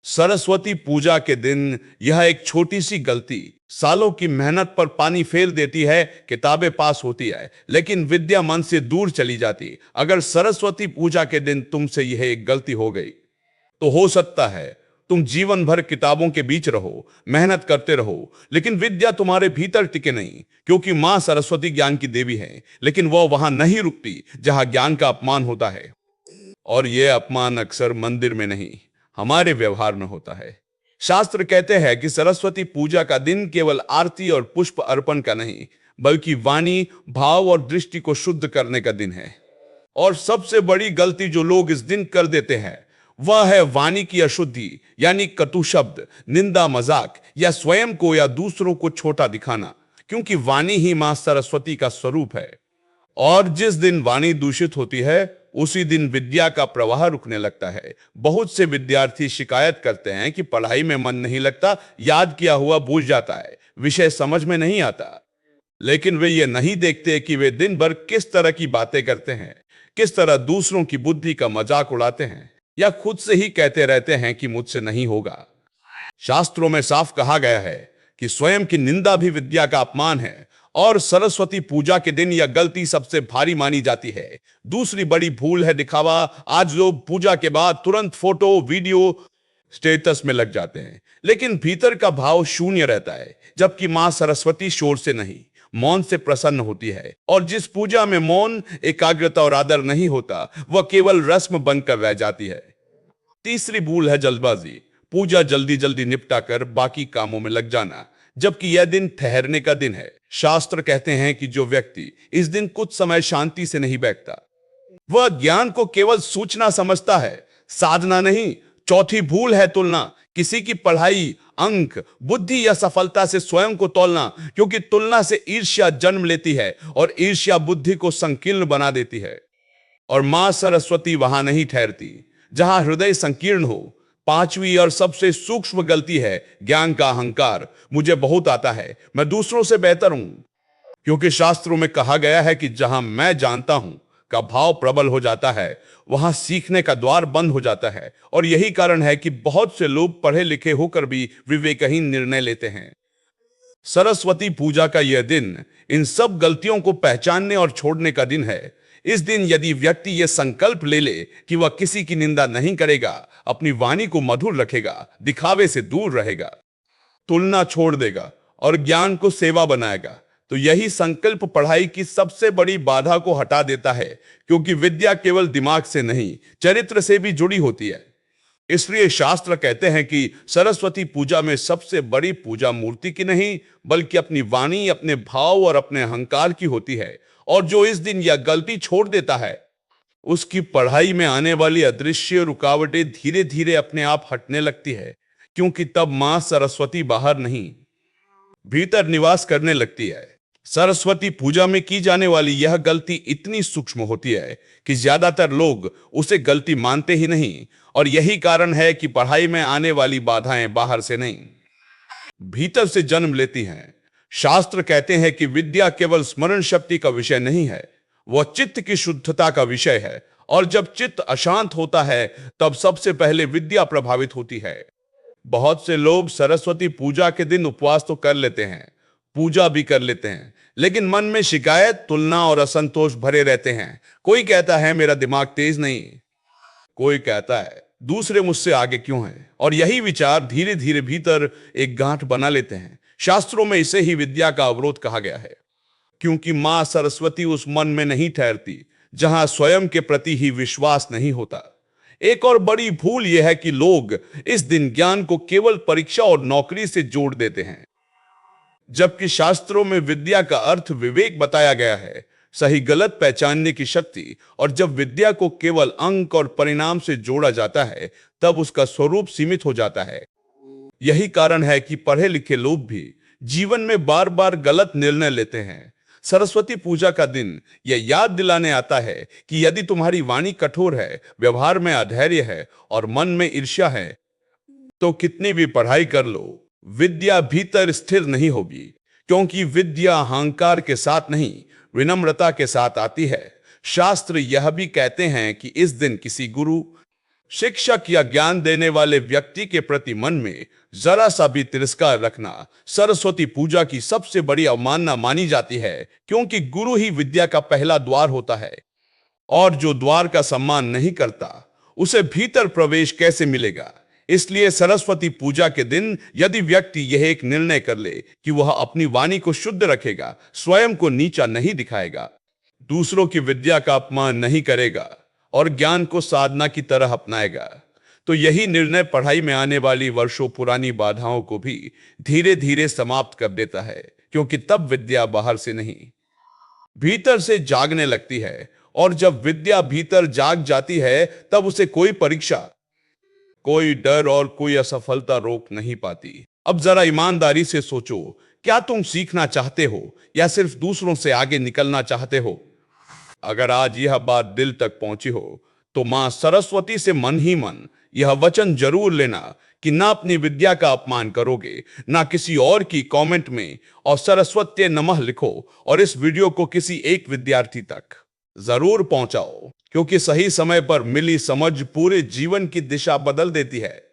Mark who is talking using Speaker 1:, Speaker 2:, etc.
Speaker 1: सरस्वती पूजा के दिन यह एक छोटी सी गलती सालों की मेहनत पर पानी फेर देती है। किताबें पास होती है लेकिन विद्या मन से दूर चली जाती। अगर सरस्वती पूजा के दिन तुमसे यह एक गलती हो गई तो हो सकता है तुम जीवन भर किताबों के बीच रहो, मेहनत करते रहो, लेकिन विद्या तुम्हारे भीतर टिके नहीं। क्योंकि मां सरस्वती ज्ञान की देवी है, लेकिन वह वहां नहीं रुकती जहां ज्ञान का अपमान होता है। और यह अपमान अक्सर मंदिर में नहीं, हमारे व्यवहार में होता है। शास्त्र कहते हैं कि सरस्वती पूजा का दिन केवल आरती और पुष्प अर्पण का नहीं, बल्कि वाणी, भाव और दृष्टि को शुद्ध करने का दिन है। और सबसे बड़ी गलती जो लोग इस दिन कर देते हैं वह है वाणी की अशुद्धि, यानी कटु शब्द, निंदा, मजाक या स्वयं को या दूसरों को छोटा दिखाना। क्योंकि वाणी ही मां सरस्वती का स्वरूप है। और जिस दिन वाणी दूषित होती है उसी दिन विद्या का प्रवाह रुकने लगता है। बहुत से विद्यार्थी शिकायत करते हैं कि पढ़ाई में मन नहीं लगता, याद किया हुआ भूल जाता है, विषय समझ में नहीं आता। लेकिन वे ये नहीं देखते कि वे दिन भर किस तरह की बातें करते हैं, किस तरह दूसरों की बुद्धि का मजाक उड़ाते हैं, या खुद से ही कहते रहते हैं कि मुझसे नहीं होगा। शास्त्रों में साफ कहा गया है कि स्वयं की निंदा भी विद्या का अपमान है। और सरस्वती पूजा के दिन यह गलती सबसे भारी मानी जाती है। दूसरी बड़ी भूल है दिखावा। आज लोग पूजा के बाद तुरंत फोटो, वीडियो, स्टेटस में लग जाते हैं, लेकिन भीतर का भाव शून्य रहता है। जबकि मां सरस्वती शोर से नहीं, मौन से प्रसन्न होती है। और जिस पूजा में मौन, एकाग्रता और आदर नहीं होता वह केवल रस्म बनकर रह जाती है। तीसरी भूल है जल्दबाजी। पूजा जल्दी जल्दी निपटा कर बाकी कामों में लग जाना, जबकि यह दिन ठहरने का दिन है। शास्त्र कहते हैं कि जो व्यक्ति इस दिन कुछ समय शांति से नहीं बैठता वह ज्ञान को केवल सूचना समझता है, साधना नहीं। चौथी भूल है तुलना। किसी की पढ़ाई, अंक, बुद्धि या सफलता से स्वयं को तौलना, क्योंकि तुलना से ईर्ष्या जन्म लेती है और ईर्ष्या बुद्धि को संकीर्ण बना देती है। और मां सरस्वती वहां नहीं ठहरती जहां हृदय संकीर्ण हो। पांचवी और सबसे सूक्ष्म गलती है ज्ञान का अहंकार। मुझे बहुत आता है, मैं दूसरों से बेहतर हूं। क्योंकि शास्त्रों में कहा गया है कि जहां मैं जानता हूं का भाव प्रबल हो जाता है वहां सीखने का द्वार बंद हो जाता है। और यही कारण है कि बहुत से लोग पढ़े लिखे होकर भी विवेकहीन निर्णय लेते हैं। सरस्वती पूजा का यह दिन इन सब गलतियों को पहचानने और छोड़ने का दिन है। इस दिन यदि व्यक्ति यह संकल्प ले ले कि वह किसी की निंदा नहीं करेगा, अपनी वाणी को मधुर रखेगा, दिखावे से दूर रहेगा, तुलना छोड़ देगा और ज्ञान को सेवा बनाएगा, तो यही संकल्प पढ़ाई की सबसे बड़ी बाधा को हटा देता है। क्योंकि विद्या केवल दिमाग से नहीं, चरित्र से भी जुड़ी होती है। इसलिए शास्त्र कहते हैं कि सरस्वती पूजा में सबसे बड़ी पूजा मूर्ति की नहीं, बल्कि अपनी वाणी, अपने भाव और अपने अहंकार की होती है। और जो इस दिन यह गलती छोड़ देता है उसकी पढ़ाई में आने वाली अदृश्य रुकावटें धीरे धीरे अपने आप हटने लगती है। क्योंकि तब मां सरस्वती बाहर नहीं, भीतर निवास करने लगती है। सरस्वती पूजा में की जाने वाली यह गलती इतनी सूक्ष्म होती है कि ज्यादातर लोग उसे गलती मानते ही नहीं। और यही कारण है कि पढ़ाई में आने वाली बाधाएं बाहर से नहीं, भीतर से जन्म लेती हैं। शास्त्र कहते हैं कि विद्या केवल स्मरण शक्ति का विषय नहीं है, वह चित्त की शुद्धता का विषय है। और जब चित्त अशांत होता है तब सबसे पहले विद्या प्रभावित होती है। बहुत से लोग सरस्वती पूजा के दिन उपवास तो कर लेते हैं, पूजा भी कर लेते हैं, लेकिन मन में शिकायत, तुलना और असंतोष भरे रहते हैं। कोई कहता है मेरा दिमाग तेज नहीं, कोई कहता है दूसरे मुझसे आगे क्यों हैं। और यही विचार धीरे धीरे भीतर एक गांठ बना लेते हैं। शास्त्रों में इसे ही विद्या का अवरोध कहा गया है। क्योंकि मां सरस्वती उस मन में नहीं ठहरती जहां स्वयं के प्रति ही विश्वास नहीं होता। एक और बड़ी भूल यह है कि लोग इस दिन ज्ञान को केवल परीक्षा और नौकरी से जोड़ देते हैं, जबकि शास्त्रों में विद्या का अर्थ विवेक बताया गया है, सही गलत पहचानने की शक्ति। और जब विद्या को केवल अंक और परिणाम से जोड़ा जाता है तब उसका स्वरूप सीमित हो जाता है। यही कारण है कि पढ़े लिखे लोग भी जीवन में बार बार गलत निर्णय लेते हैं। सरस्वती पूजा का दिन यह याद दिलाने आता है कि यदि तुम्हारी वाणी कठोर है, व्यवहार में अधैर्य है और मन में ईर्ष्या है, तो कितनी भी पढ़ाई कर लो, विद्या भीतर स्थिर नहीं होगी। क्योंकि विद्या अहंकार के साथ नहीं, विनम्रता के साथ आती है। शास्त्र यह भी कहते हैं कि इस दिन किसी गुरु, शिक्षक या ज्ञान देने वाले व्यक्ति के प्रति मन में जरा सा भी तिरस्कार रखना सरस्वती पूजा की सबसे बड़ी अवमानना मानी जाती है, क्योंकि गुरु ही विद्या का पहला द्वार होता है और जो द्वार का सम्मान नहीं करता उसे भीतर प्रवेश कैसे मिलेगा। इसलिए सरस्वती पूजा के दिन यदि व्यक्ति यह एक निर्णय कर ले कि वह अपनी वाणी को शुद्ध रखेगा, स्वयं को नीचा नहीं दिखाएगा, दूसरों की विद्या का अपमान नहीं करेगा और ज्ञान को साधना की तरह अपनाएगा, तो यही निर्णय पढ़ाई में आने वाली वर्षों पुरानी बाधाओं को भी धीरे धीरे समाप्त कर देता है, क्योंकि तब विद्या बाहर से नहीं भीतर से जागने लगती है और जब विद्या भीतर जाग जाती है तब उसे कोई परीक्षा, कोई डर और कोई असफलता रोक नहीं पाती। अब जरा ईमानदारी से सोचो, क्या तुम सीखना चाहते हो या सिर्फ दूसरों से आगे निकलना चाहते हो? अगर आज यह बात दिल तक पहुंची हो तो मां सरस्वती से मन ही मन यह वचन जरूर लेना कि ना अपनी विद्या का अपमान करोगे, ना किसी और की कमेंट में और सरस्वती नमः लिखो और इस वीडियो को किसी एक विद्यार्थी तक जरूर पहुंचाओ, क्योंकि सही समय पर मिली समझ पूरे जीवन की दिशा बदल देती है।